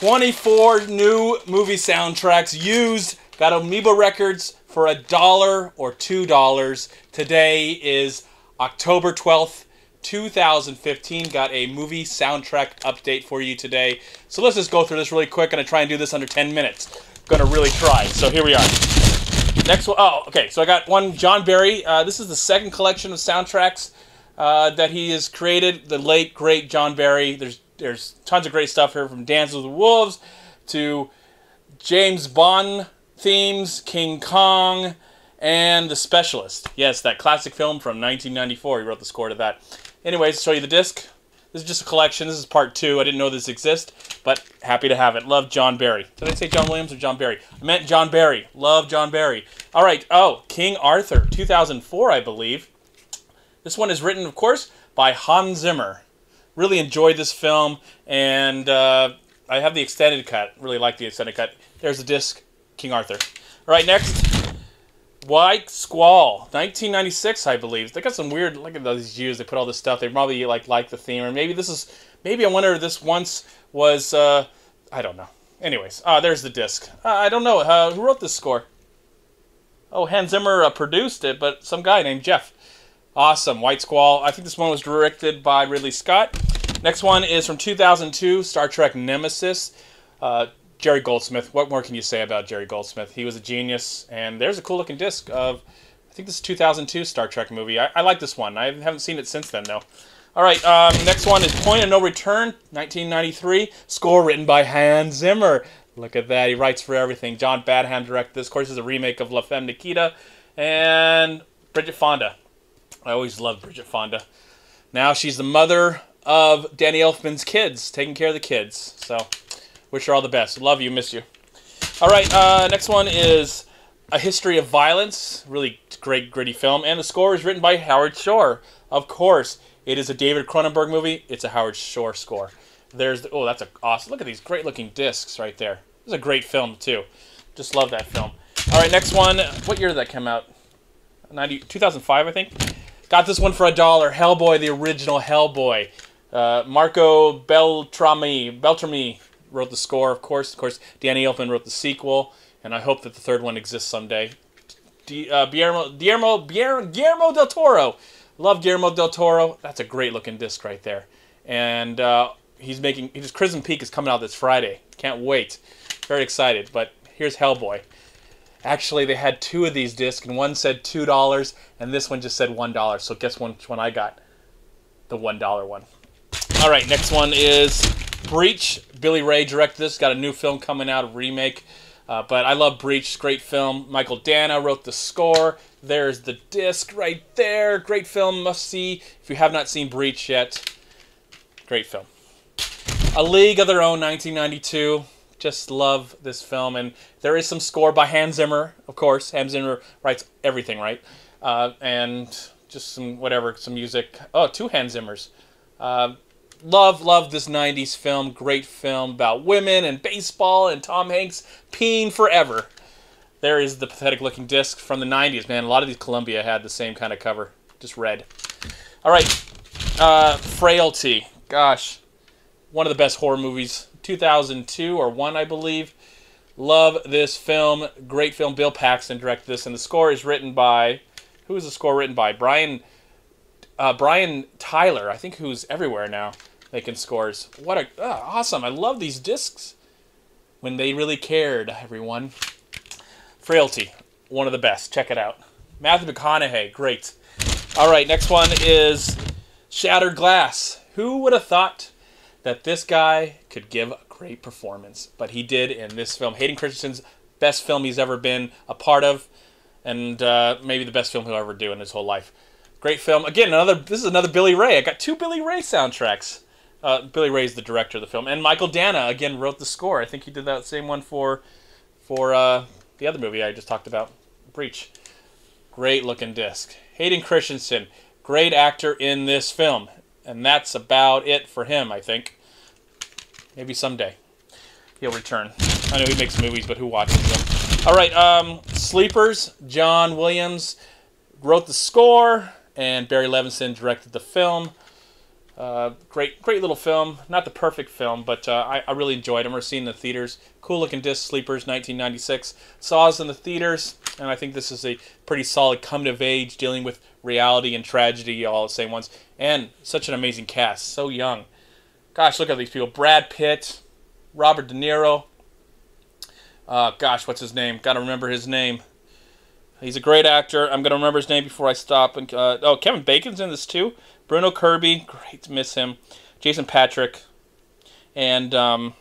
24 new movie soundtracks used. Got Amoeba Records for $1 or $2. Today is October 12th, 2015. Got a movie soundtrack update for you today. So let's just go through this really quick. Gonna try and do this under 10 minutes. Gonna really try. So here we are. Next one. Oh, okay. So I got one, John Barry. This is the second collection of soundtracks that he has created. The late, great John Barry. There's tons of great stuff here, from Dances with Wolves to James Bond themes, King Kong, and The Specialist. Yes, that classic film from 1994. He wrote the score to that. Anyways, to show you the disc. This is just a collection. This is part 2. I didn't know this exists, but happy to have it. Love John Barry. Did I say John Williams or John Barry? I meant John Barry. Love John Barry. All right. Oh, King Arthur, 2004, I believe. This one is written, of course, by Hans Zimmer. Really enjoyed this film, and I have the extended cut. Really like the extended cut. There's the disc, King Arthur. All right, next. White Squall, 1996, I believe. They got some weird, look at those Jews, they put all this stuff. They probably like the theme, or maybe this is, maybe I wonder if this once was, I don't know. Anyways, there's the disc. I don't know, who wrote this score? Oh, Hans Zimmer produced it, but some guy named Jeff. Awesome, White Squall. I think this one was directed by Ridley Scott. Next one is from 2002, Star Trek Nemesis. Jerry Goldsmith. What more can you say about Jerry Goldsmith? He was a genius, and there's a cool looking disc of, I think this is 2002 Star Trek movie. I like this one. I haven't seen it since then, though. All right, next one is Point of No Return, 1993. Score written by Hans Zimmer. Look at that. He writes for everything. John Badham directed this. Of course, this is a remake of La Femme Nikita and Bridget Fonda. I always loved Bridget Fonda. Now she's the mother of Danny Elfman's kids, taking care of the kids. So, wish her all the best. Love you, miss you. All right, next one is A History of Violence. Really great, gritty film. And the score is written by Howard Shore. Of course, it is a David Cronenberg movie. It's a Howard Shore score. There's the, oh, that's awesome. Look at these great-looking discs right there. This is a great film, too. Just love that film. All right, next one. What year did that come out? 2005, I think. Got this one for $1. Hellboy, the original Hellboy. Marco Beltrami wrote the score, of course. Of course, Danny Elfman wrote the sequel, and I hope that the third one exists someday. Guillermo del Toro. Love Guillermo del Toro. That's a great-looking disc right there. And his Crimson Peak is coming out this Friday. Can't wait. Very excited. But here's Hellboy. Actually, they had 2 of these discs, and one said $2, and this one just said $1. So guess which one I got? The $1 one. All right, next one is Breach. Billy Ray directed this. Got a new film coming out, a remake. But I love Breach. Great film. Michael Dana wrote the score. There's the disc right there. Great film. Must see. If you have not seen Breach yet, great film. A League of Their Own, 1992. Just love this film. And there is some score by Hans Zimmer, of course. Hans Zimmer writes everything, right? And just some music. Oh, 2 Hans Zimmers. Love this 90s film. Great film about women and baseball and Tom Hanks peeing forever. There is the pathetic looking disc from the 90s, man. A lot of these Columbia had the same kind of cover. Just red. All right. Frailty. Gosh. One of the best horror movies. 2002 or 1, I believe. Love this film. Great film. Bill Paxton directed this. And the score is written by... Who is the score written by? Brian Tyler. I think who's everywhere now. Making scores. What a awesome! I love these discs. When they really cared, everyone. Frailty, one of the best. Check it out. Matthew McConaughey, great. All right, next one is Shattered Glass. Who would have thought that this guy could give a great performance? But he did in this film. Hayden Christensen's best film he's ever been a part of, and maybe the best film he'll ever do in his whole life. Great film. Again, this is another Billy Ray. I got 2 Billy Ray soundtracks. Billy Ray's the director of the film. And Michael Dana, again, wrote the score. I think he did that same one for the other movie I just talked about, Breach. Great looking disc. Hayden Christensen, great actor in this film. And that's about it for him, I think. Maybe someday he'll return. I know he makes movies, but who watches them? All right, Sleepers. John Williams wrote the score, and Barry Levinson directed the film. Great little film. Not the perfect film, but I really enjoyed it. I remember seeing it in the theaters. Cool looking disc, Sleepers, 1996. Saw us in the theaters, and I think this is a pretty solid coming of age, dealing with reality and tragedy all at the same once. And such an amazing cast. So young. Gosh, look at these people. Brad Pitt, Robert De Niro. Gosh, what's his name? Got to remember his name. He's a great actor. I'm going to remember his name before I stop. And oh, Kevin Bacon's in this too. Bruno Kirby. Great to miss him. Jason Patric. And Brad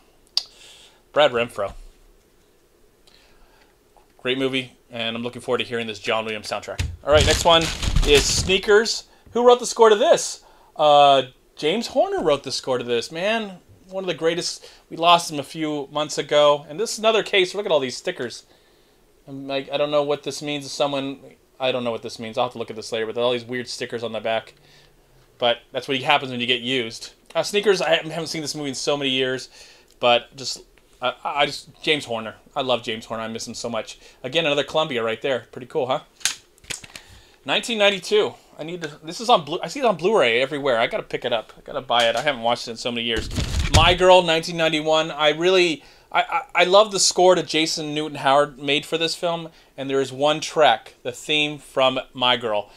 Renfro. Great movie. And I'm looking forward to hearing this John Williams soundtrack. All right, next one is Sneakers. Who wrote the score to this? James Horner wrote the score to this. Man, one of the greatest. We lost him a few months ago. And this is another case. Look at all these stickers. I'm like, I don't know what this means to someone. I don't know what this means. I'll have to look at this later. But there are all these weird stickers on the back. But that's what happens when you get used. Sneakers, I haven't seen this movie in so many years. But just, James Horner. I love James Horner. I miss him so much. Again, another Columbia right there. Pretty cool, huh? 1992. This is on I see it on Blu-ray everywhere. I gotta pick it up. I gotta buy it. I haven't watched it in so many years. My Girl, 1991. I love the score that Jason Newton Howard made for this film, and there is one track, the theme from My Girl,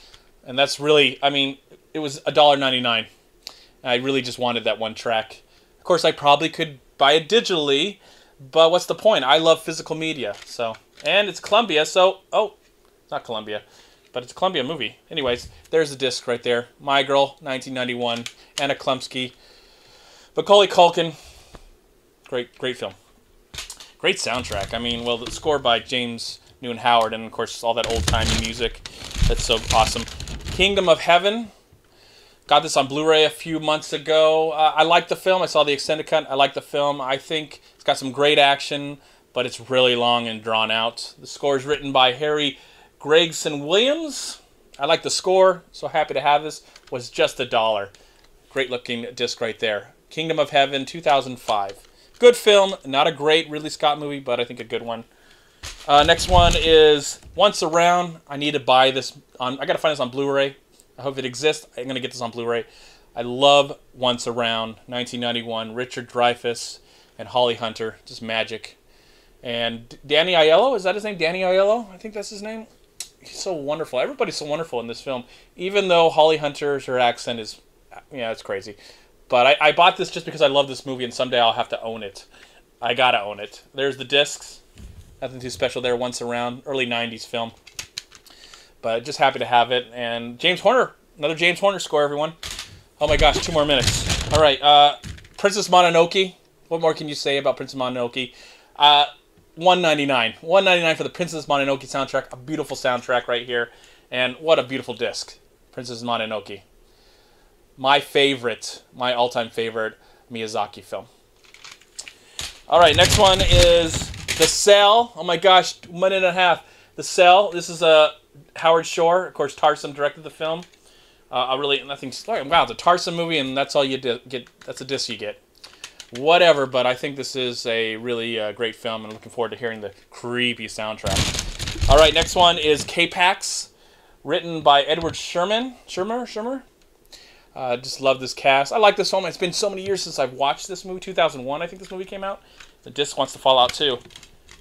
and that's really, I mean, it was $1.99. I really just wanted that one track. Of course, I probably could buy it digitally, but what's the point? I love physical media, so, and it's Columbia, so, oh, it's not Columbia, but it's a Columbia movie. Anyways, there's the disc right there. My Girl, 1991, Anna Klumsky, Macaulay Culkin. Great film. Great soundtrack. I mean, well, the score by James Newton Howard, and of course all that old-timey music. That's so awesome. Kingdom of Heaven. Got this on Blu-ray a few months ago. I like the film. I saw the extended cut. I like the film. I think it's got some great action, but it's really long and drawn out. The score is written by Harry Gregson Williams. I like the score. So happy to have this. Was just $1. Great-looking disc right there. Kingdom of Heaven, 2005. Good film, not a great Ridley Scott movie, but I think a good one. Next one is Once Around. I need to buy this on. I gotta find this on Blu-ray. I hope it exists. I'm gonna get this on Blu-ray. I love Once Around, 1991. Richard Dreyfuss and Holly Hunter, just magic. And Danny Aiello, is that his name? Danny Aiello, I think that's his name. He's so wonderful. Everybody's so wonderful in this film. Even though Holly Hunter's her accent is, yeah, it's crazy. But I bought this just because I love this movie, and someday I'll have to own it. I gotta own it. There's the discs. Nothing too special there. Once Around. Early 90s film. But just happy to have it. And James Horner. Another James Horner score, everyone. Oh my gosh, 2 more minutes. All right. Princess Mononoke. What more can you say about Princess Mononoke? $1.99. $1.99 for the Princess Mononoke soundtrack. A beautiful soundtrack right here. And what a beautiful disc. Princess Mononoke. My favorite, my all-time favorite Miyazaki film. All right, next one is The Cell. Oh my gosh, 1.5 minutes. The Cell. This is Howard Shore. Of course, Tarsem directed the film. Wow, it's a Tarsem movie, and that's all you get. That's a disc you get. Whatever, but I think this is a really great film, and I'm looking forward to hearing the creepy soundtrack. All right, next one is K-Pax, written by Edward Sherman. Shermer? Just love this cast. I like this film. It's been so many years since I've watched this movie. 2001, I think this movie came out. The disc wants to fall out too.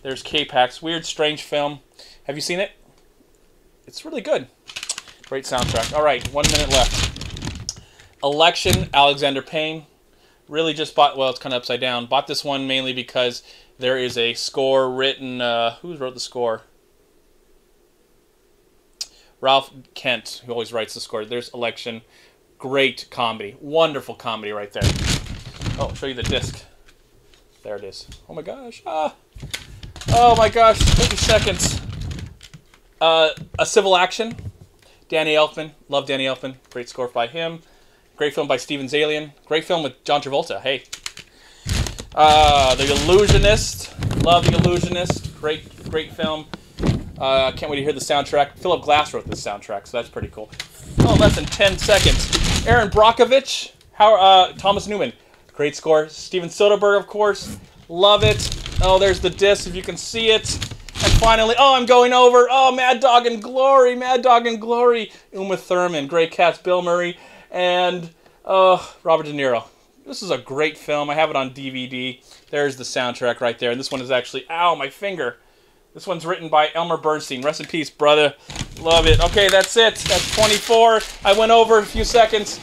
There's K-Pax. Weird, strange film. Have you seen it? It's really good. Great soundtrack. All right, 1 minute left. Election, Alexander Payne. Really just bought, well, it's kind of upside down. Bought this one mainly because there is a score written, who wrote the score? Ralph Kent, who always writes the score. There's Election. Great comedy. Wonderful comedy right there. Oh, I'll show you the disc. There it is. Oh my gosh. Ah. Oh my gosh. 50 seconds. A Civil Action. Danny Elfman. Love Danny Elfman. Great score by him. Great film by Steven Zaillian. Great film with John Travolta. Hey. The Illusionist. Love The Illusionist. Great film. Can't wait to hear the soundtrack. Philip Glass wrote this soundtrack, so that's pretty cool. Oh, less than 10 seconds. Aaron Brockovich, Thomas Newman. Great score. Steven Soderbergh, of course. Love it. Oh, there's the disc, if you can see it. And finally, oh, I'm going over. Oh, Mad Dog and Glory. Mad Dog and Glory. Uma Thurman. Great cast. Bill Murray. And Oh, Robert De Niro. This is a great film. I have it on DVD. There's the soundtrack right there. And this one is actually, ow, my finger. This one's written by Elmer Bernstein. Rest in peace, brother. Love it. Okay, that's it. That's 24. I went over a few seconds.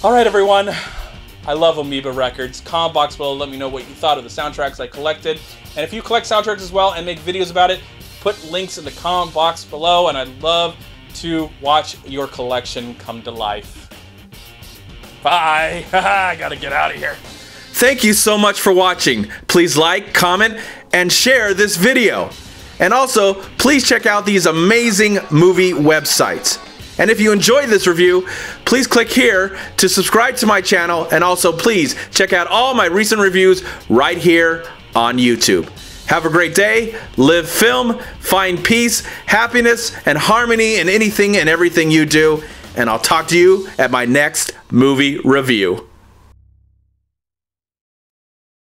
All right, everyone. I love Amoeba Records. Comment box below. Let me know what you thought of the soundtracks I collected. And if you collect soundtracks as well and make videos about it, put links in the comment box below. And I'd love to watch your collection come to life. Bye. I gotta get out of here. Thank you so much for watching. Please like, comment, and share this video. And also, please check out these amazing movie websites. And if you enjoyed this review, please click here to subscribe to my channel. And also, please check out all my recent reviews right here on YouTube. Have a great day, live film, find peace, happiness, and harmony in anything and everything you do. And I'll talk to you at my next movie review.